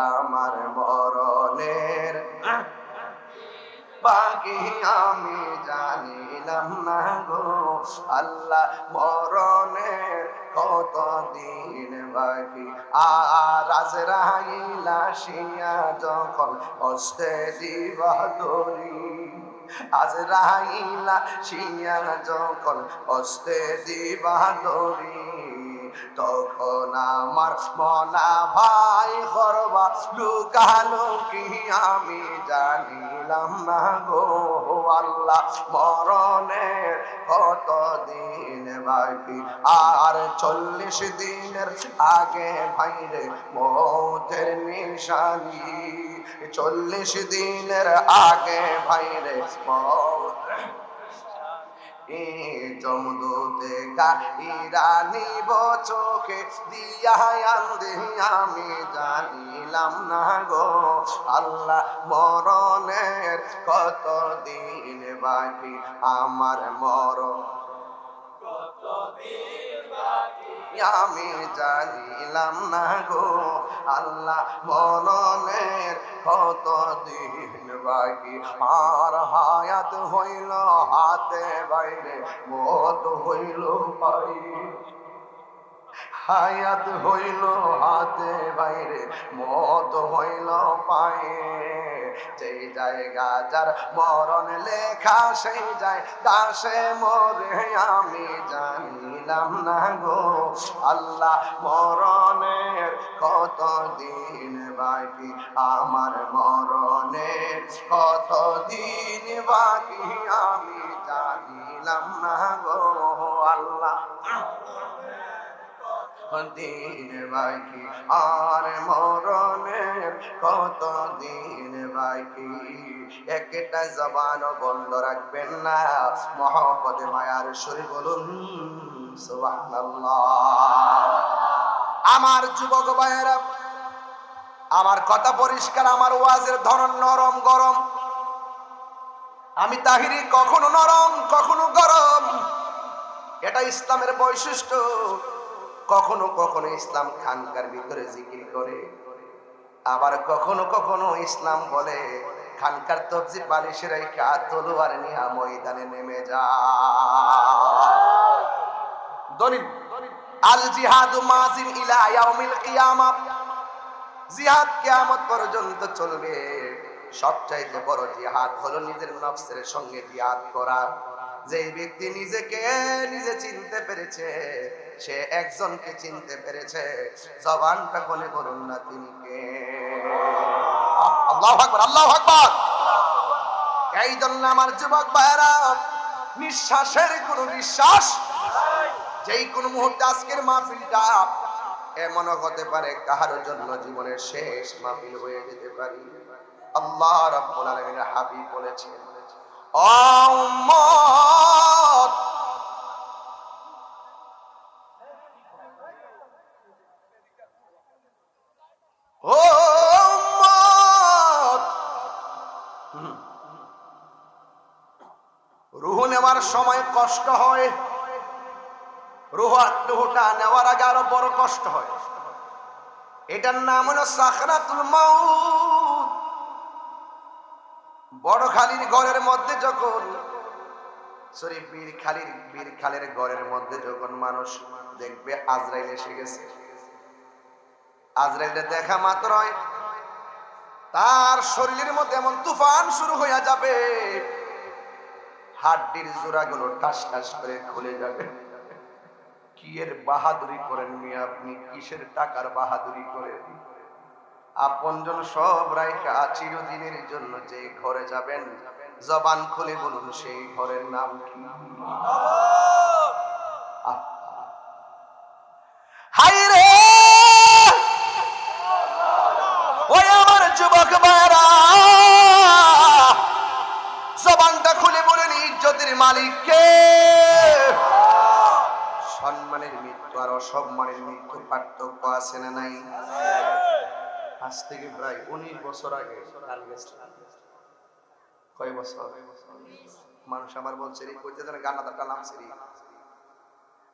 আমার মরণের বাকি আমি জানিলাম না গো আল্লাহ মরণের কতদিন বাকি। আর আজরাইল আসিয়া যখন হস্তে দিবা ধরি, আজরাইল আসিয়া যখন হস্তে দিবা ধরি, তখন আমার মনা ভাই করবা লুকালুকি আমি জানিলাম না গো আল্লাহ মরণের কতদিন বাকি। আর 40 দিনের আগে ভাইরে মৌতের নিশানি, 40 দিনের আগে ভাইরে মৌত জমদূতে গাইরা নিব চোখে দিয়া আন্দে আমি জানিলাম না গো আল্লাহ মরণের কতদিন বাকি। আমার মরণ আমি জানিলাম না গো আল্লাহ মরণের কতদিন বাকি। আর হায়াত হইল হাতে বাইরে, মত হইল পাই, হায়াত হইল হাতে বাইরে, মত হইল পায়ে। যেই জায়গা যার মরণ লেখা সেই যায় দাসে মরে আমি জানিলাম না গো আল্লাহ মরণের কতদিন বাকি। আমার মরণের কতদিন বাকি আমি জানিলাম না গো আল্লাহ দিন বাকি। আর মরণের কতদিন বাকি। একটা জবান বন্ধ রাখবেন না, মহব্বতে মায়ার সুরে বলুন সুবহানাল্লাহ। আমার যুবক ভাইয়েরা, আমার কথা পরিষ্কার, আমার ওয়াজের ধরন নরম গরম। আমি তাহিরি কখনো নরম কখনো গরম, এটা ইসলামের বৈশিষ্ট্য। কখনো কখনো ইসলাম খানকার ভিতরে জিকির করে, আবার কখনো কখনো ইসলাম বলে খানকার তবজি বালিশের রেখা তলোয়ার নিয়ে ময়দানে নেমে যায়। দলিল আল জিহাদু মাজিন ইলা ইয়াউমিল কিয়ামah, জিহাদ কিয়ামত পর্যন্ত চলবে। সবচাইতে বড় জিহাদ হলো নিজের নফসের সঙ্গে জিহাদ করা। যে ব্যক্তি নিজেকে নিজে চিনতে পেরেছে, সে একজনকে চিনতে পেরেছে, জবানটা কোনে বলুন না তিনি কে। আল্লাহু আকবার, আল্লাহু আকবার। এই জন্য আমার যুবক ভাইরা, নিঃশ্বাসের কোনো বিশ্বাস যেই কোনো মুহূর্তে আজকের মাহফিলটা এমন হতে পারে কাহার জন্য জীবনের শেষ মাহফিল হয়ে যেতে পারে। আল্লাহ রাব্বুল আলামিনের হাবিব বলেছেন, ও উম্মত, ও উম্মত, রূহ নেওয়ার সময় কষ্ট হয়, রূহটা নেওয়ার আগে আরো বড় কষ্ট হয়। এটার নাম হলো সাকরাতুল মাউত। বড় খালির ঘরের মধ্যে যখন বীর খালের ঘরের মধ্যে যখন মানুষ দেখবে আজরাইল এসে গেছে, আজরাইলের দেখা মাত্রই তার শরীরের মধ্যে এমন তুফান শুরু হয়ে যাবে, হাড্ডির জোড়াগুলো টাস টাস করে খুলে যাবে। কি এর বাহাদুরি করেন মিয়া আপনি, কিসের টাকার বাহাদুরি করেন? আপনজন সব রাইখা চিরদিনের জন্য যে ঘরে যাবেন, জবান খুলে বলুন সেই ঘরের নাম কি? হায় রে ওই আমার যুবক ভাইরা, জবানটা খুলে বলেন ইজ্জতের মালিক কে? সম্মানের মৃত্যু আর অসম্মানের মৃত্যু পার্থক্য আছে না নাই? আজ থেকে প্রায় 19 বছর আগে কয় বছর মানুষ আমার বলছে এই কইতে দেন গানাদারটা নামছে রে,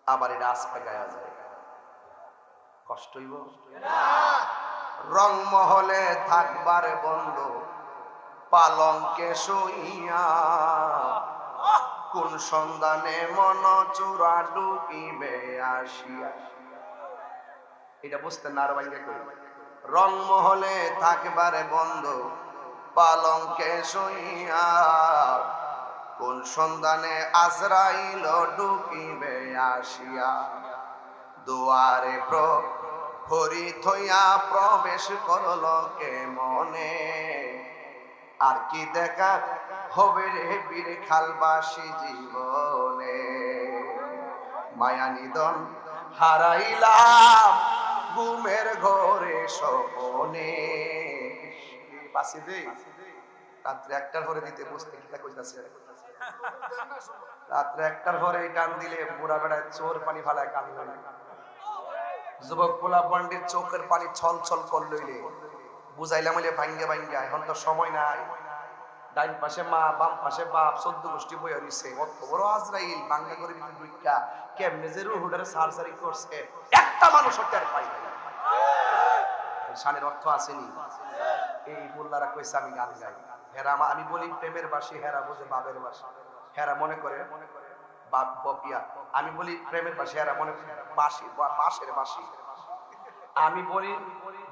আবার এটা আজকে গায়া যায়, কষ্ট হইব? রংমহলে থাকবার বন্ধু পালঙ্কে শুইয়া, কোন সন্ধানে মন চূড়া ডুবিবে আসিয়া। এটা বুঝতেন না, আরো বাইরে করি। রংমহলে থাকবার বন্ধু পালঙ্কে শুইয়া, কোন সন্ধানে আজরাইল ডুবিবে আসিয়া। দুয়ারে প্রহরী থইয়া প্রবেশ করল কে মনে, আর কি দেখা হবে রে বীর খালবাসী জীবনে। মায়া নিদন হারাইলাম ঘুমের ঘরে স্বপনে। বাসি দে রাত্রে 1টার ঘরে দিতে বসতে কিতা কইতাছে, রাত্রে 1টার ঘরে টান দিলে বুড়া বেড়ায় চোর পানি ফালায় কান লইলে, যুবক পোলা পণ্ডিত চোখের পানি ছল ছল কর লইলে বুঝাইলাম হইলে ভাঙ্গে ভাঙ্গে। এখন তো সময় নাই, ডাইন পাশে মা বাম পাশে বাপ 14 গোষ্ঠী বইয়া রইছে। অত বড় আজরাইল বাংলা করে দিতে দুইটা কেমনে যে রুহুডারে সারসারি করছে একটা মানুষ টের পাই না। শানের অর্থ আসেনি। এই মোল্লারা কইছে আমি গান গাই, হেরা আমি বলি প্রেমের বাসি, হেরা বুঝে বাবের বাসি। হেরা মনে করে বাপ বপিয়া, আমি বলি প্রেমের বাসি, হেরা মনে বাসি বাসের বাসি। আমি বলি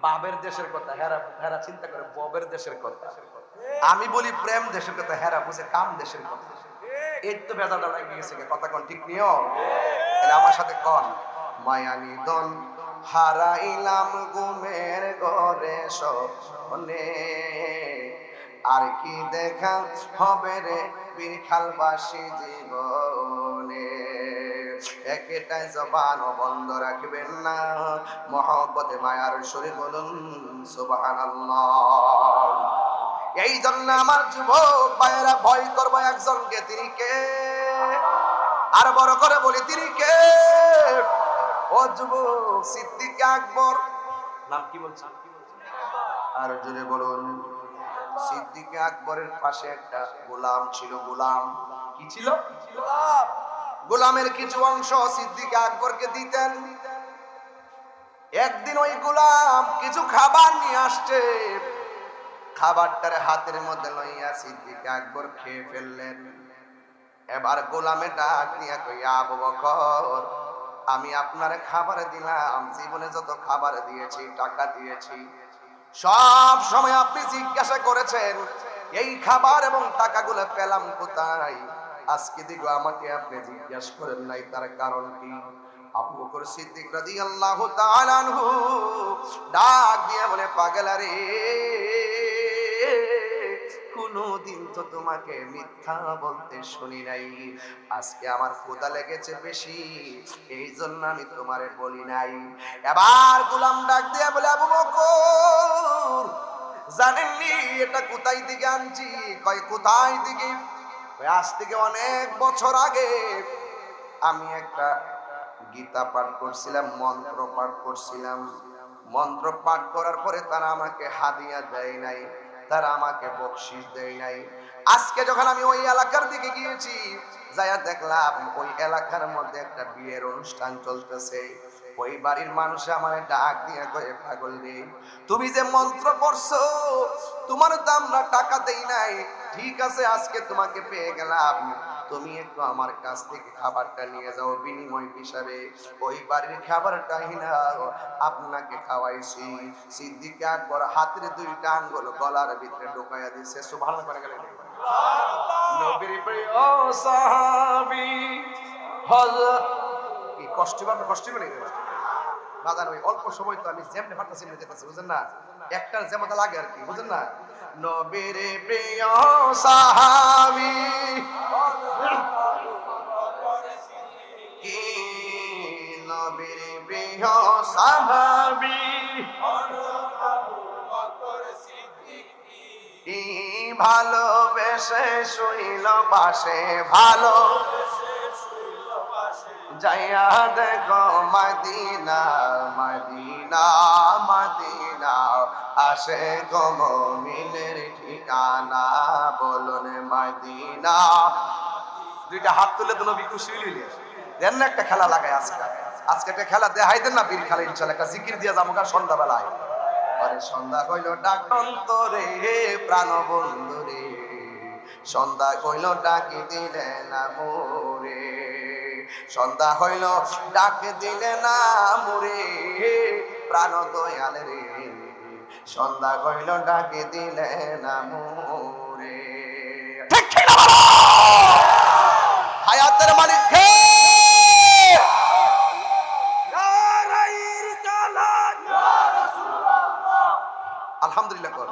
বাবের দেশের কথা, হেরা হেরা চিন্তা করে ববের দেশের কথা। আমি বলি প্রেম দেশের কথা, হেরা বুঝে কাম দেশের কথা। এই তো বেদাটা লাগে গেছে, কথা কোন ঠিক নিও। আমার সাথে কোন মায়া নিদন হারাইলাম ঘুমের ঘরে স্বপ্নে, আর কি দেখা হবে রে বীর খালবাসী জীবনে। একটাই জবান বন্ধ রাখবেন না, মহব্বতে মায়ার সুরে বলুন সুবহানাল্লাহ। এই জন্য আমার যুবক ভাইয়েরা ভয় করবো একজনকে, তিনি কে? আর বড় করে বলি তিনি কে? ও যুবক, সিদ্দিক আকবর। নাম কি বলছেন? আর জোরে বলুন। সিদ্দিক আকবরের পাশে একটা গোলাম ছিল। গোলাম কি ছিল? গোলামের কিছু অংশ সিদ্দিক আকবরকে দিতেন। একদিন ওই গোলাম কিছু খাবার নিয়ে আসছে, খাবারটার হাতের মধ্যে লইয়া সিদ্দিক আকবর খেয়ে ফেললেন। এবার গোলামে ডাক দিয়া কইয়া, আবু বকর, আমি আপনার খাবার দিলাম, জীবনে যত খাবার দিয়েছি, টাকা দিয়েছি, সব সময় আপনি জিজ্ঞাসা করেছেন এই খাবার এবং টাকাগুলো পেলাম কোথায়। আজকে দিগো আমাকে আপনি জিজ্ঞাসা করেন নাই, তার কারণ কি? আবু বকর সিদ্দিক রাদিয়াল্লাহু তাআলা আনহু ডাক দিয়ে বলে, পাগলা রে, কোনদিন তো তোমাকে মিথ্যা বলতে শুনি নাই। আজকে আমার ক্ষুধা লেগেছে বেশি, এই জন্য আমি তোমারে বলি নাই। এবার গোলাম ডাক দিয়ে বলে, আবু বকর, জানেননি এটা কোথায় দিকে আনছি? কয় কোথায় দিকে? আজ থেকে অনেক বছর আগে আমি একটা গীতা পাঠ করছিলাম, মন্ত্র পাঠ করছিলাম। মন্ত্র পাঠ করার পরে তারা আমাকে হাদিয়া দেয় নাই, তারা আমাকে বকশিশ দেয় নাই। আজকে যখন আমি ওই এলাকার দিকে গিয়েছি, যাইয়া দেখলাম ওই এলাকার মধ্যে একটা বিয়ের অনুষ্ঠান চলতেছে। ওই বাড়ির মানুষ আমার ডাক দিয়ে কয়ে, পাগল রে, তুমি যে মন্ত্র পড়ছো, তোমার তো আমরা টাকা দেই নাই, ঠিক আছে আজকে তোমাকে পেয়ে গেলাম, তুমি একটু আমার কাছ থেকে খাবারটা নিয়ে যাও বিনিময় হিসাবে। ওই বাড়ির খাবারটা হিনা আপনাকে খাওয়াইছি। সিদ্দিক আকবর হাতের 2টা আঙ্গুল গলার ভিতরে ঢোকাইয়া দিছে। সুবহানাল্লাহ করে গেলেন। নবীর প্রিয় সাহাবী হযরত, কি কষ্ট পাবে, কষ্ট করে বাজার। ওই অল্প সময় তো আমি যেমনি ফাটাছি এমনি যেতেছি, বুঝেন না? একটার যেমন লাগে আর কি, বুঝেন না? নবীর প্রিয় সাহাবী কি, নবীর প্রিয় সাহাবী কি, ভালোবেসে শুইল পাশে, ভালো যাইয়া দেখো মদিনা, মদিনা, মদিনা, আসে গো মুমিনের ঠিকানা, বলুন মদিনা। 2টা হাত তুলে তো নবী খুশি হইলে দেন না একটা খেলা লাগায়। আজকে একটা খেলা দেখাই দেন না, বীর খেলা ইনশাআল্লাহ। একটা জিকির দিয়ে যাবো সন্ধ্যাবেলায়। আরে সন্ধ্যা হইল ডাক অন্তরে প্রাণ বন্ধুরে, সন্ধ্যা হইল ডাকি দিলে না মোরে, সন্ধ্যা হইল ডাক দিলে না মোরে প্রাণ দয়াল রে, সন্ধ্যা হইল ডাকি দিলে না মোরে। ঠিক কি না বলো? হায়াতের মালিক কে? আলহামদুলিল্লাহ কর।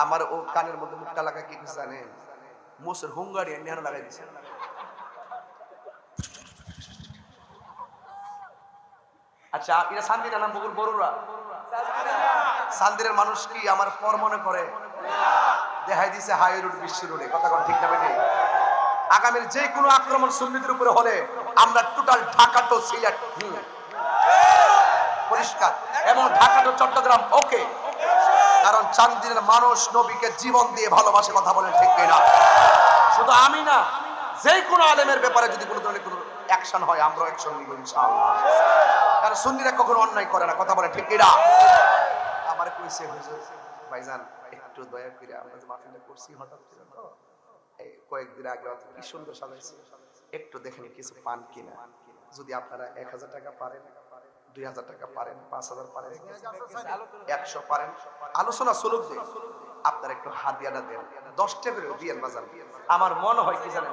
আমার ও কানের মধ্যে মুখটা লাগা কি জানেন? মোসের হুঙ্গারি এনে লাগাই দিছে। আচ্ছা এটা শান্তি না, নাম বকুল বড়ুরা শান্তির মানুষ কি আমার পর মনে করে? দেখাই দিছে হাই রোড বিশ্ব রোডে। কথা কোন ঠিক না বেঠিক? আগামীর যে কোনো আক্রমণ সুন্নিদের উপরে হলে আমরা টোটাল ঢাকা তো সিলেট পরিষ্কার, এবং ঢাকা তো চট্টগ্রাম ওকে। কারণ চান্দিনের মানুষ নবীকে জীবন দিয়ে ভালোবাসে। কথা বলেন ঠিক কিনা? শুধু আমি না, যে কোনো আলেমের ব্যাপারে যদি কোনো ধরনের কোনো অ্যাকশন হয় আমরা অ্যাকশন নিব ইনশাআল্লাহ। কারণ সুন্নিরা কখনো অন্যায় করে না। কথা বলেন ঠিক কিনা? আমার কইছে হুজুর ভাইজান একটু দয়া করে আমরা যে মাহফিলটা করছি হঠাৎ করে তো এই কয়েকদিন আগে কি সুন্দর সাজাইছে, একটু দেখেন কিছু পান কিনা। যদি আপনারা 1000 টাকা পারেন, 2000 টাকা পারেন, 5000 পারেন, 100 পারেন, আলোচনা চলুক যে আপনারা একটু হাদিয়াটা দেন, 10 টাকা করে দিয়েন বাজার। আমার মনে হয় কি জানেন,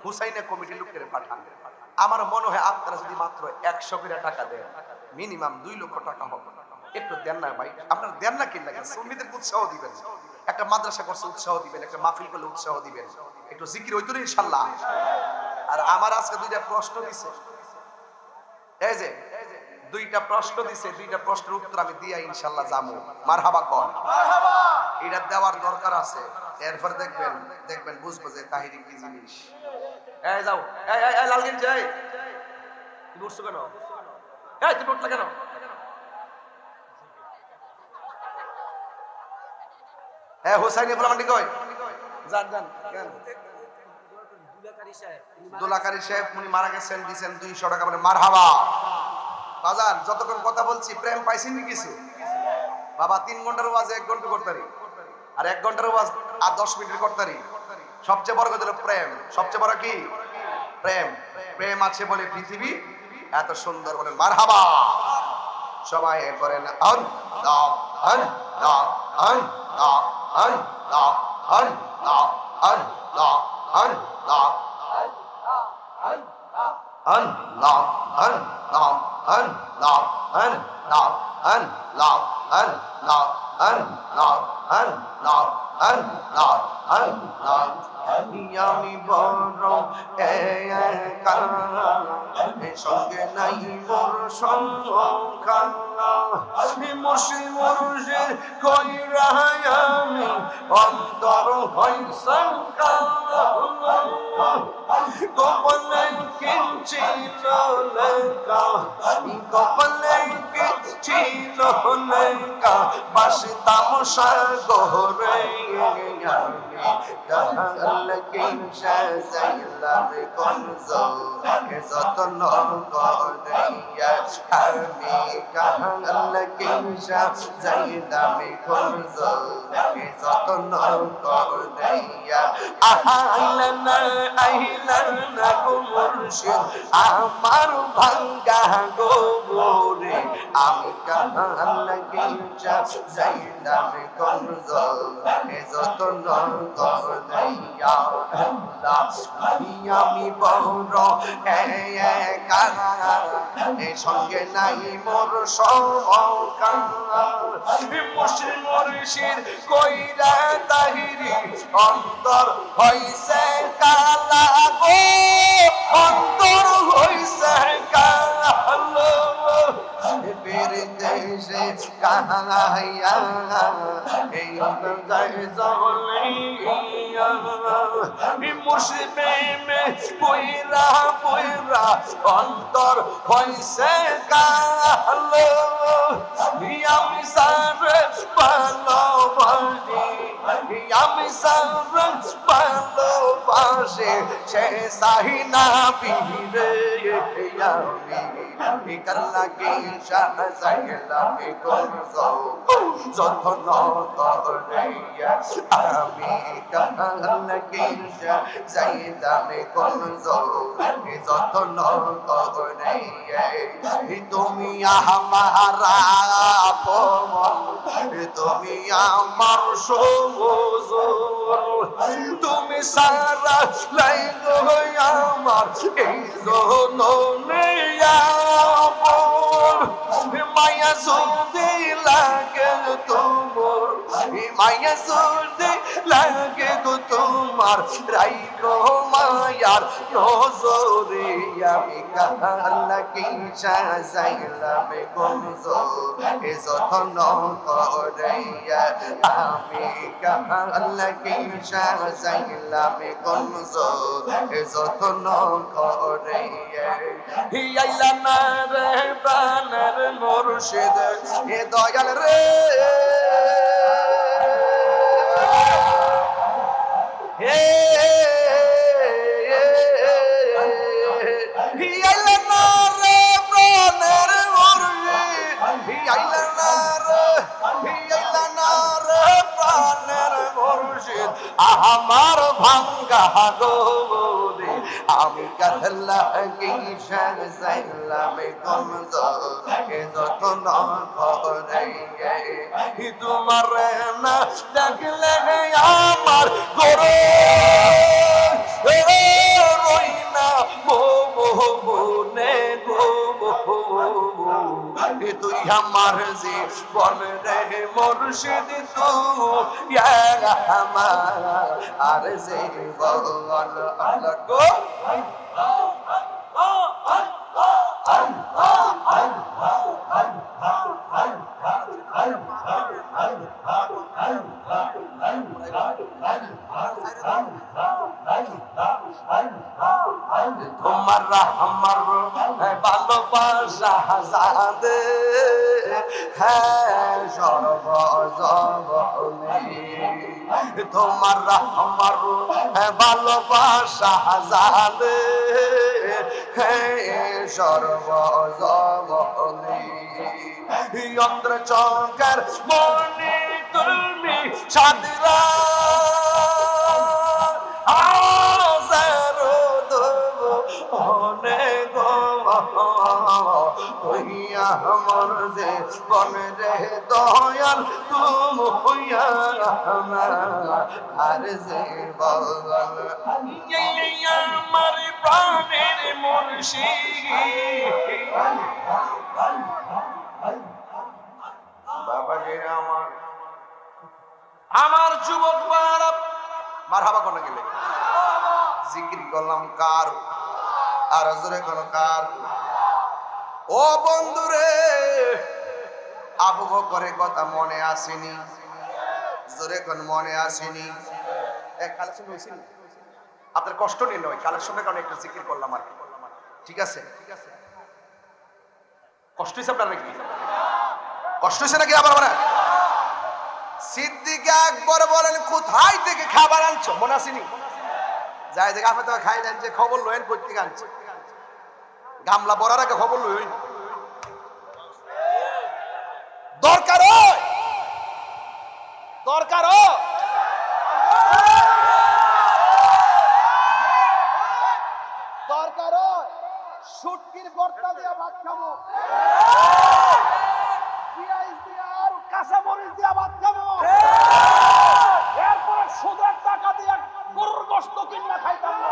হুসাইনা কমিটির লোকের পাঠান। আমার মনে হয় আপনারা যদি মাত্র 100 করে টাকা দেন, মিনিমাম 2 লক্ষ টাকা হবে। একটু দেন না ভাই, আপনারা দেন না কি লাগে? সুন্নিদের উৎসাহ দিবেন, একটা মাদ্রাসা করছে উৎসাহ দিবেন, একটা মাহফিল করলে উৎসাহ দিবেন, একটু জিকির হইতো না ইনশাআল্লাহ। আর আমার আজকে 2টা প্রশ্ন দিছে, এই যে 2টা প্রশ্ন দিছে, 2টা প্রশ্নের উত্তর আমি দিয়া ইনশাআল্লাহ যাবো। মারহাবা কোন? মারহাবা। এটা দেওয়ার দরকার আছে। এরপর দেখবেন বুঝবো যে তাহিরি কি জিনিস। এই যাও, এই লালগিন যাই, তুমি উঠছো কেন? এই তুমি উঠলা কেন? হ্যাঁ হোসাইনি বলামান্ডি কই? যান কেন? দোলাকারী সাহেব উনি মারা গেছেন, দিয়েছেন 200 টাকা। বলে মারহাবা। বাজার যতক্ষণ কথা বলছি প্রেম পাইছেন নি কিছু? বাবা 3 ঘন্টার ওয়াজ 1 ঘন্টা করতারি, আর 1 ঘন্টার ওয়াজ আর 10 মিনিটের করতারি। সবচেয়ে বড় কথা হলো প্রেম। সবচেয়ে বড় কি? প্রেম। প্রেম আছে বলে পৃথিবী এত সুন্দর। বলেন মারহাবা। সবাই করেন আন দাও আন দাও আন দাও আন দাও আন দাও আন দাও আন দাও Allah, Allah, Allah, Allah, Allah, Allah, Allah, Allah, Allah, আমি বড় একা, সঙ্গে নাই মোর সংখ্যা, মুর্শিদ কইরা আমি অন্তর হইছে গোপনে কিঞ্চিত লেখা, গোপনে কিঞ্চিত লেখা, বাসিতাম সাগরে কাহাল কিংসা যাইলাম কনজ যতন করিয়া, আমি কাহাল কিংসা যাইলাম কনজ যতন করিয়া, আহলান আইলান গো মুর্শিদ আমার ভাঙ্গা গোবরে, আমি কাহাল কিংসা যাইলাম কনজ যতন করিয়া, আমি বড় একা, সঙ্গে নাই মোর সংখ্যা, মুর্শিদ কইরা তাহিরি অন্তর হইছে কালা গো, অন্তর হইছে কালো, বিরদেশে কাহাইয়া এই জলিয়া, মুর্শিদে মে পয়রা পয়রা অন্তর হইছে কালো, আমি সারে ভালোবাসি, আমি সারে ভালোবাসি, বসে সে সাহি না পিরে আমি কাল্লা কি সাজাইলাম কোন যতন করে আমি কাল্লা কি সাজাইলাম কোন যতন করে তুমি আমার আপন তুমি আমার সবুজ তুমি সারা লাইগো আমার এই জননে আপন মায়া যদি লাগে তোমার মায়া যদি লাগে গো তোমার রাইগো মায়ার নজরে আমি কাল্লা কি সাজাইলাম গঞ্জ এ যতন করাইয়া আমি কাল্লা কি সাজাইলাম গঞ্জ এ যতন করাইয়া হিয়াইলা না রে প্রাণের মুর্শিদ এ দয়াল রে হে হিয়াইলা না রে প্রাণের মুর্শিদ হিয়াইলা না রে প্রাণের মুর্শিদ আমার ভাঙ্গা গোরে আমি কাল্লা কি সাজাইলাম গঞ্জ এ যতন করাইয়া তোমার না দেখলে আমার গরে রই না মনে গো তুই আমার জীবন রে মুর্শিদ তুই আমার আর জীবন আল্লাহ গো তোমার আমার ভালোবাসা জাদে হ্যাঁ সর্বজবনে তোমার আমার ভালোবাসা জাদে হ্যাঁ সর্বজবনে অন্ধ্র চঙ্কার মনে তুমি সাদরা আমার যে বনে রে দয়াল তুম হইয়া আর যে বল আমার প্রাণের মুর্শিদ বাবা গে আমার যুবক মারহাবা কোন গেলে জিকির করলাম কার আর জোরে কোন কার ও বন্ধুরে আবু বকরের কথা মনে আসেনি জোরে কোন মনে আসেনি এক কালেকশন হইছিল আপনার কষ্ট নিন ওই কালেকশনের কারণে একটু জিকির করলাম আর ঠিক আছে কষ্ট হইছে আপনার নাকি কষ্ট হইছে নাকি আবার মানে সিদ্দিক আকবর বলেন কোথায় থেকে খাবার আনছো মনে আসেনি যাই দেখে আপনি তো খাই দেন যে খবর লয়েন প্রত্যেক আনছে গামলা বড়ার আগে খবর লই দরকার দরকার দরকার শুটকির ভর্তা দিয়া ভাত খাবো পিঁয়াজ দিয়া আর কাঁচা মরিচ দিয়া ভাত খাবো এরপর সুদের টাকা দিয়া গরুর গোশত কিনা খাইতাম না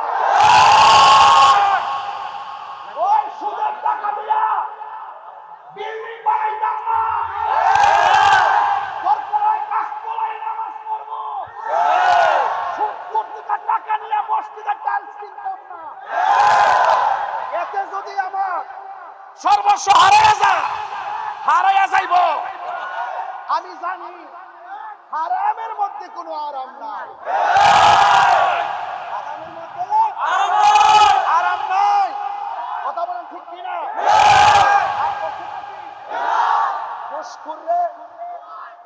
ওই সুদের টাকা দিয়া বিল্ডিং বানাইতাম না সরকারের কাজ করাই নামাজ পড়বো সুদ পত্রিকার টাকা নিয়ে মসজিদের টাইলস কিনতাম না এতে যদি আমার সর্বস্ব হারাইয়া যাইব আমি জানি হারামের মধ্যে কোনো আরাম নাই হারামের মধ্যে আরাম নাই কথা বলেন ঠিক কিনা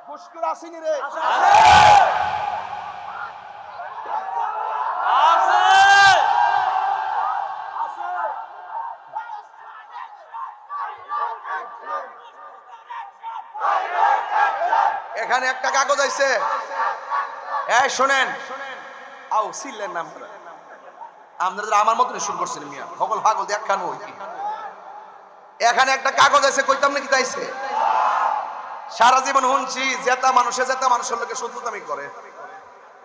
মুশকুর আসেনি রে আছে এখানে একটা কাগজ আইছে, এই শোনেন, আও ছিলেন না আপনারা আমার মতনই শুরু করছেন মিয়া, সকল পাগল দেখানো হই কি। এখানে একটা কাগজ আছে, কইতাম নাকি তাইছে। সারা জীবন শুনছি জেতা মানুষের লোকে শত্রুতামি করে,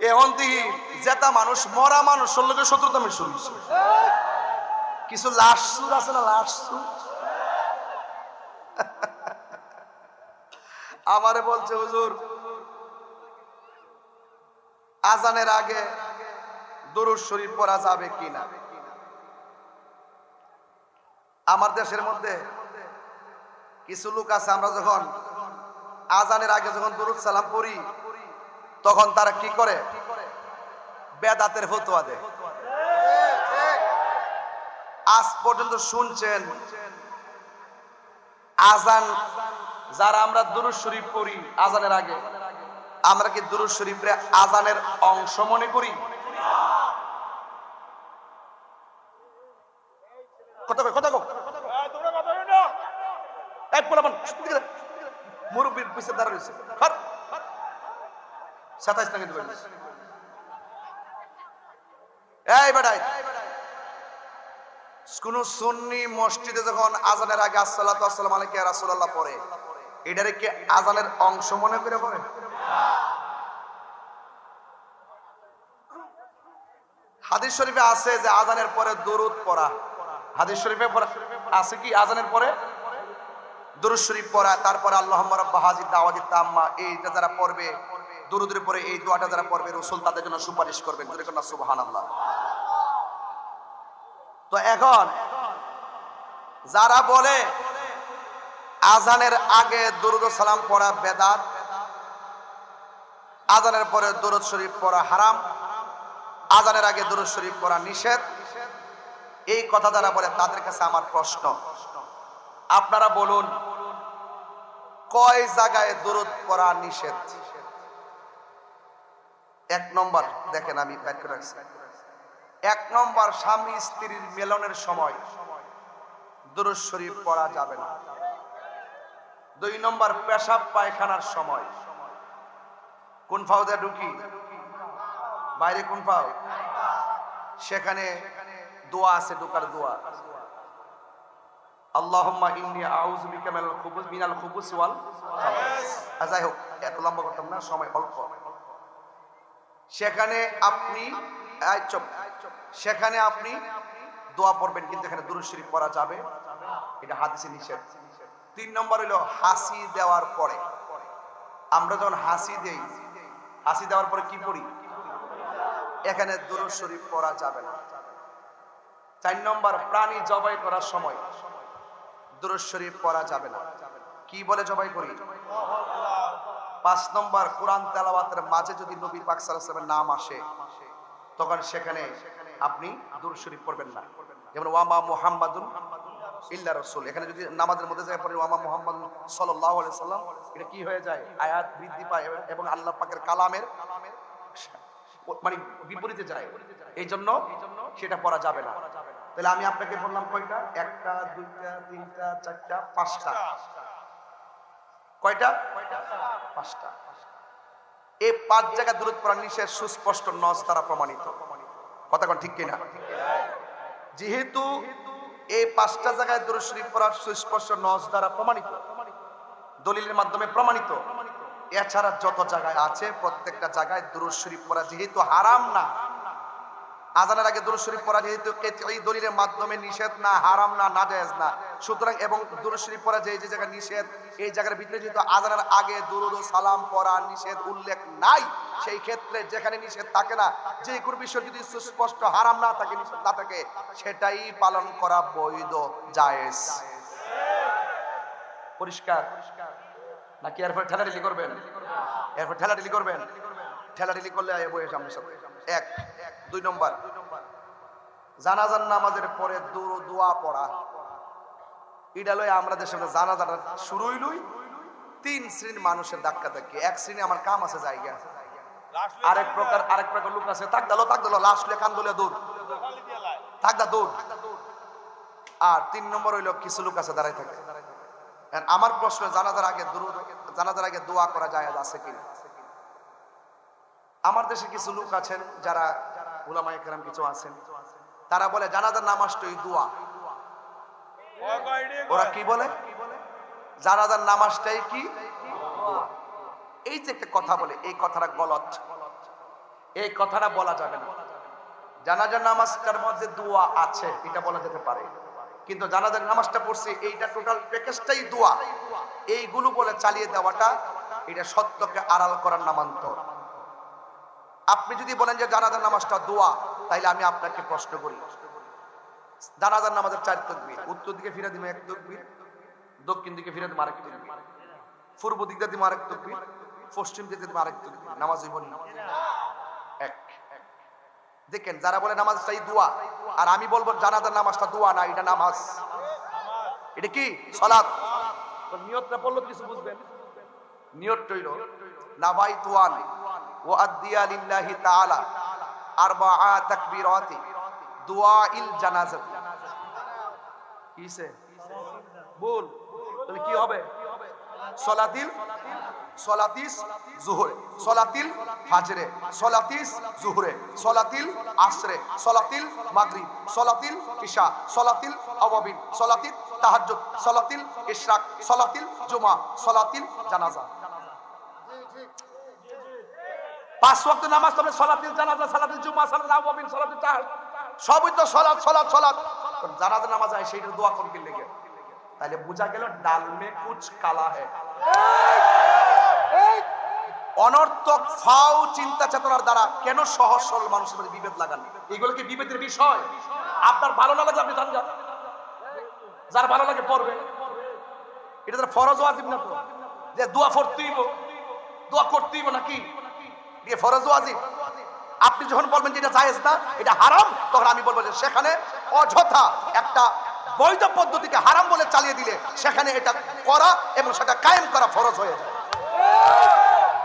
এখন দেখি জেতা মানুষ মরা মানুষের লোকে শত্রুতামি শুনছে। কিছু লাশ সুর আছে না, লাশ সুর। আমারে বলছে হুজুর আজানের আগে দুরূদ শরীফ পড়া যাবে কিনা। আমার দেশের মধ্যে কিছু লোক আছে, আমরা যখন আজানের আগে যখন দুরূদ সালাম পড়ি তখন তারা কি করে, বেদাতের ফতোয়া দেয়। আজ পর্যন্ত শুনছেন আজান যারা আমরা দুরূদ শরীফ পড়ি আজানের আগে, আমরা কি দুরূদ শরীফে আজানের অংশ মনে করি? মুরব্বীর পিছিয়ে দাঁড়া রয়েছে, এই বেটাই কোন সুন্নি মসজিদে যখন আজানের আগে আসসালাতু ওয়াসসালামু আলাইকা ইয়া রাসূলুল্লাহ পড়ে, এটারে কি আজানের অংশ মনে করে পড়ে? হাদিস শরীফে আছে যে আজানের পরে দুরূদ পড়া, হাদিস শরীফে আছে কি আজানের পরে দুরূদ শরীফ পড়া, তারপরে আল্লাহুম্মা রাব্বা হাযিহি দাওয়াতিত তাম্মা, এইটা যারা পড়বে দুরূদের পরে এই দোয়াটা যারা পড়বে রাসূল তাদের জন্য সুপারিশ করবেন। জোরে কোন সুবহানাল্লাহ। তো এখন যারা বলে আজানের আগে দুরূদ ও সালাম পড়া বেদাত, আজানের পরে দুরূদ শরীফ পড়া হারাম, আজানের আগে দুরূদ শরীফ পড়া নিষেধ, এই কথা যারা বলে তাদের কাছে আমার প্রশ্ন, আপনারা বলুন কয় জায়গায় দুরূদ পড়া নিষেধ? এক নম্বর দেখেন, আমি ব্যাখ্যা করে রাখছি। এক নম্বর, স্বামী স্ত্রীর মিলনের সময় দুরূদ শরীফ পড়া যাবে না। দুই নম্বর, পেশাব পায়খানার সময়। কোন ফাউদে ঢুকি বাইরে, কোন ফাউ, সেখানে দোয়া আছে, ঢোকার দোয়া, আল্লাহুম্মা ইন্নী আউযু বিকা মিনাল খুবুসি ওয়াল খাবাস। যাই হোক, এত লম্বা করতাম না, সময় অল্প। সেখানে আপনি দোয়া পড়বেন, কিন্তু এখানে দুরূদ শরীফ পড়া যাবে, এটা হাদিসে নিষেধ। তিন নম্বর হলো হাসি দেওয়ার পরে, আমরা যখন হাসি দেই, হাসি দেওয়ার পরে কি পড়ি, এখানে দুরূদ শরীফ পড়া যাবে না। চার নম্বর, প্রাণী জবাই করার সময় দুরূদ শরীফ পড়া যাবে না। কি বলে জবাই করি? পাঁচ নম্বর, কোরআন তেলাওয়াতের মাঝে যদি নবী পাক সাল্লাল্লাহু আলাইহি ওয়াসাল্লামের নাম আসে তখন সেখানে আপনি দুরূদ শরীফ পড়বেন না। যেমন ওয়ামা মুহাম্মাদুন ইল্লা রাসূল, এখানে যদি নামাজের মধ্যে যায় পড়েন ওয়ামা মুহাম্মাদুন সাল্লাল্লাহু আলাইহি ওয়াসাল্লাম, এটা কি হয়ে যায়, আয়াত বৃদ্ধি পায় এবং আল্লাহ পাকের কালামের মানে বিপরীতে যায়, এই জন্য সেটা পড়া যাবে না। তাহলে আমি আপনাকে বললাম কয়টা, একটা, দুইটা, তিনটা, চারটা, পাঁচটা। কয়টা? পাঁচটা। এই পাঁচ জায়গা দুরূদ পড়া নিষেধ, সুস্পষ্ট নস দ্বারা প্রমাণিত। কথা কোন ঠিক কিনা? যেহেতু এই পাঁচটা জায়গায় দুরূদ শরীফ পড়ার সুস্পষ্ট নস দ্বারা প্রমাণিত, দলিলের মাধ্যমে প্রমাণিত, এছাড়া যত জায়গায় আছে প্রত্যেকটা জায়গায় দুরূদ শরীফ পড়া যেহেতু হারাম না, আজানের আগে দুরূদ শরীফ পড়া যেহেতু এই দলিলের মাধ্যমে নিষেধ না, হারাম না, নাজায়েজ না, সুতরাং এবং দুরূদ শরীফ পড়া যে জায়গা নিষেধ, এই জায়গার ভিতরে যেহেতু আজানের আগে দুরূদ ও সালাম পড়া নিষেধ উল্লেখ নাই, সেই ক্ষেত্রে যেখানে নিষেধ থাকে না, যে কোনো বিষয় যদি সুস্পষ্ট হারাম না থাকে, নিষেধ না থাকে, সেটাই পালন করা বৈধ, জায়েজ। পরিষ্কার নাকি? এরপর ঠেলাঠেলি করবেন, এরপর ঠেলাঠেলি করবেন, ঠেলাঠেলি করলে বইয়ের সামনে সাথে এক। দুই নম্বর, জানাজার নামাজের পরে দোয়া পড়া, এটা লই আমরা দেশে জানাজাটা শুরু হইলই তিন শ্রেণীর মানুষের ধাক্কা ধাক্কি। এক শ্রেণী আমার কাম আছে জায়গা, আরেক প্রকার লোক আছে তাক দালো লাশ লিয়ে কান দলে দূর থাকদা দূর, আর তিন নম্বর হইলো কিছু লোক আছে দাঁড়াই থাকে। আমার প্রশ্ন, জানাজার আগে জানাজার আগে দোয়া করা জায়েজ আছে কিনা? আমার দেশে কিছু লোক আছেন যারা উলামায়ে কেরাম কিছু আছেন, তারা বলে জানাজার নামাজটাই দোয়া। ওরা কি বলে? জানাজার নামাজটাই কি দোয়া। এই যে একটা কথা বলে, এই কথাটা গলত, এই কথাটা বলা যাবে না। জানাজার নামাজটার মধ্যে দোয়া আছে এটা বলা যেতে পারে, কিন্তু জানাজার নামাজটা পড়ছে এইটা টোটাল প্যাকেজটাই দোয়া, এইগুলো বলে চালিয়ে দেওয়াটা এটা সত্যকে আড়াল করার নামান্তর। আপনি যদি বলেন যে জানাজার নামাজটা দোয়া, তাইলে আমি আপনাকে প্রশ্ন করি, জানাজার নামাজের 4 তাকবীর, উত্তর দিকে ফিরে দিবে 1 তাকবীর, দক্ষিণ দিকে ফিরে দিবে আরেক তাকবীর, পূর্ব দিকে দিবে আরেক তাকবীর, পশ্চিম দিকে দিবে আরেক তাকবীর, নামাজ হইব না? এক। দেখেন, যারা বলে নামাজটাই দোয়া, আর আমি বলবো জানাজার নামাজটা দোয়া না, এটা নামাজ। এটা কি সালাত? তো নিয়তটা পড়লে কিছু বুঝবেন। নিয়তটা হইল নাবাইতু আন ওয়া আদিয়া লিল্লাহি তাআলা আরবাআ তাকবীরাতি দুআইল জানাজাত। কিসে বল? তাহলে কি হবে? সলাতিস জুহরে, সলাতিল ফাজরে, সলাতিস জুহরে, সলাতিল আসরে, সলাতিল মাগরিব, সলাতিল ইশা, সলাতিল আওয়াবিন, সলাতিল তাহাজ্জুদ, সলাতিল ইশরাক, সলাতিল জুমা, সলাতিল জানাজা। 5 ওয়াক্ত নামাজ, তবে সলাতিল জানাজা, সলাতিল জুমা, সলাতিল আওয়াবিন, সলাতিল তাহাজ্জুদ, সবই তো সলাত সলাত সলাত। জানাজা নামাজ হয় সেইটা দোয়া করতে লেগে, তাহলে বোঝা গেল ডাল মে কুছ কালা হ্যায়। অনর্থক ফাও চিন্তা চেতনার দ্বারা কেন সহজ সরল মানুষের মধ্যে বিভেদ লাগান? এগুলো কি বিভেদের বিষয়? আপনার ভালো না লাগলে আপনি জান যান, যার ভালো লাগে পড়বে। এটা তো ফরজ ওয়াজিব না তো যে দোয়া পড়তেই হইব, দোয়া করতেই হইব নাকি? এটা ফরজ ওয়াজিব। আপনি যখন বলবেন যে এটা জায়েজ না, এটা হারাম, তখন আমি বলবো যে সেখানে অযথা একটা বৈধ পদ্ধতিকে হারাম বলে চালিয়ে দিলে সেখানে এটা করা এবং সেটা কায়েম করা ফরজ হয়ে যায়।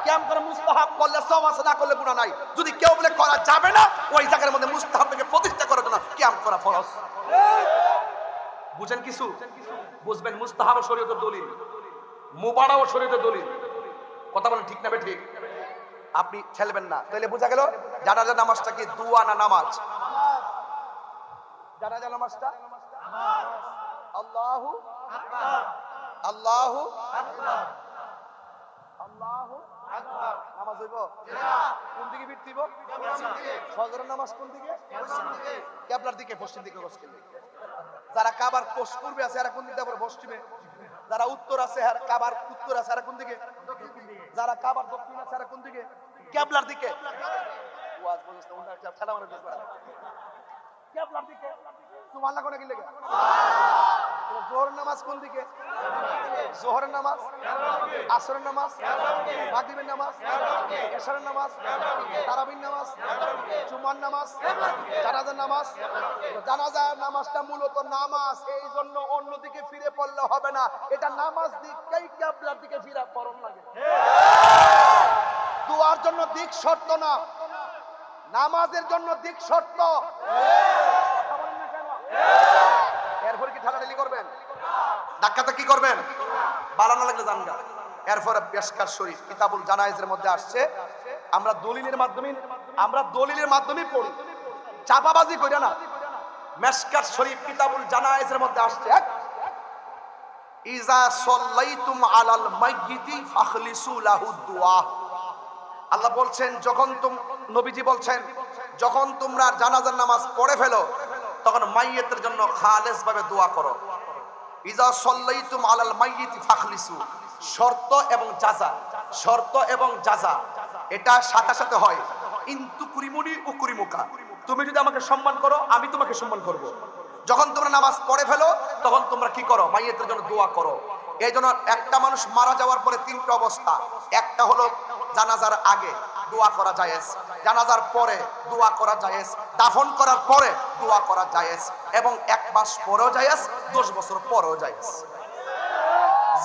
কায়েম করা মুস্তাহাব, করলে সওয়াব আছে, না করলে গুনাহ নাই। যদি কেউ বলে করা যাবে না, ওই জায়গার মধ্যে মুস্তাহাবকে প্রতিষ্ঠা করার জন্য কায়েম করা ফরজ। বুঝেন কিছু? বুঝবেন মুস্তাহাব শরীয়তের দলিল, মুবারাও শরীয়তের দলিল। কথা বলেন ঠিক না বে ঠিক? আপনি ঠেলবেন না। তাহলে বোঝা গেল জানাজা নামাজটা কি দোয়া না নামাজ? জানাজা নামাজটা আল্লাহু আকবার, আল্লাহু আকবার, আল্লাহু আকবার। নামাজ হইব কোন দিকে ফিরতিব? ফজরের নামাজ কোন দিকে? পশ্চিম দিকে। কিবলার দিকে, পশ্চিম দিকে পশ্চিম দিকে। যারা কাবার পূর্বে আছে এরা কোন দিকে পড়ে? পশ্চিমে। যারা উত্তর আছে আর কাবার উত্তর আছে এরা কোন দিকে? দক্ষিণ দিকে। যারা কাবার দক্ষিণ আছে এরা কোন দিকে? কিবলার দিকে। ওয়াজ বুঝছ না? ওটা ঠেলা মারে বুঝবা কিবলার দিকে। সুবহানাল্লাহ কোন দিকে? জোহর নামাজ কোন দিকে? জোহরের নামাজ, আসরের নামাজ, মাগরিবের নামাজ, এশারের নামাজ, তারাবির নামাজ, জুমার নামাজ, জানাজার নামাজ। জানাজার নামাজটা মূলত নামাজ, এই জন্য অন্যদিকে ফিরে পড়লে হবে না। এটা নামাজ দিকটাই কিবলার দিকে ফিরা ফরজ লাগে। দোয়ার জন্য দিক শর্ত না, নামাজের জন্য দিক শর্ত। এরপরে কি ঠালাঠালি করবেন? ধাক্কাতে কি করবেন? বালানো লাগলে জানগা। এরপরে পেশকার শরীফ কিতাবুল জানায়েজের মধ্যে আসছে, আমরা দলিলের মাধ্যমে পড়ি, চাপাবাজি করি না। মেশকাত শরীফ কিতাবুল জানায়েজের মধ্যে আসছে, ইজা সাল্লাইতুম আলাল মাইয়িতি ফাখলিসু লাহু দুআ। আল্লাহ বলছেন, নবীজি বলছেন, যখন তোমরা জানাজার নামাজ পড়ে ফেলো তখন মাইয়িতের জন্য খালেস ভাবে দোয়া করো। ইজা সাল্লাইতুম আলাল মাইয়িতি ফাখলিসু, শর্ত এবং জাযা, শর্ত এবং জাযা এটা সাথে সাথে হয়। ইনতু কুরিমুনি উকুরিমুকা, তুমি যদি আমাকে সম্মান করো আমি তোমাকে সম্মান করব। যখন তোমরা নামাজ পড়ে ফেলো তখন তোমরা কি করো? মাইয়িতের জন্য দোয়া করো। এই জন্য একটা মানুষ মারা যাওয়ার পরে 3টা অবস্থা। একটা হলো জানাজার আগে দোয়া করা জায়েজ, জানাজার পরে দোয়া করা জায়েজ, দাফন করার পরে দোয়া করা জায়েজ, এবং 1 মাস পরেও জায়েজ, 10 বছর পরেও জায়েজ,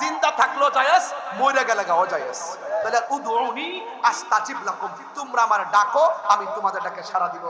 জিন্দা থাকলেও জায়েজ, মরে গেলে গাও জায়েজ। তাহলে উদউনি আস্তাজিব লাকুম, তোমরা আমার ডাকো আমি তোমাদের ডাকে সাড়া দিব।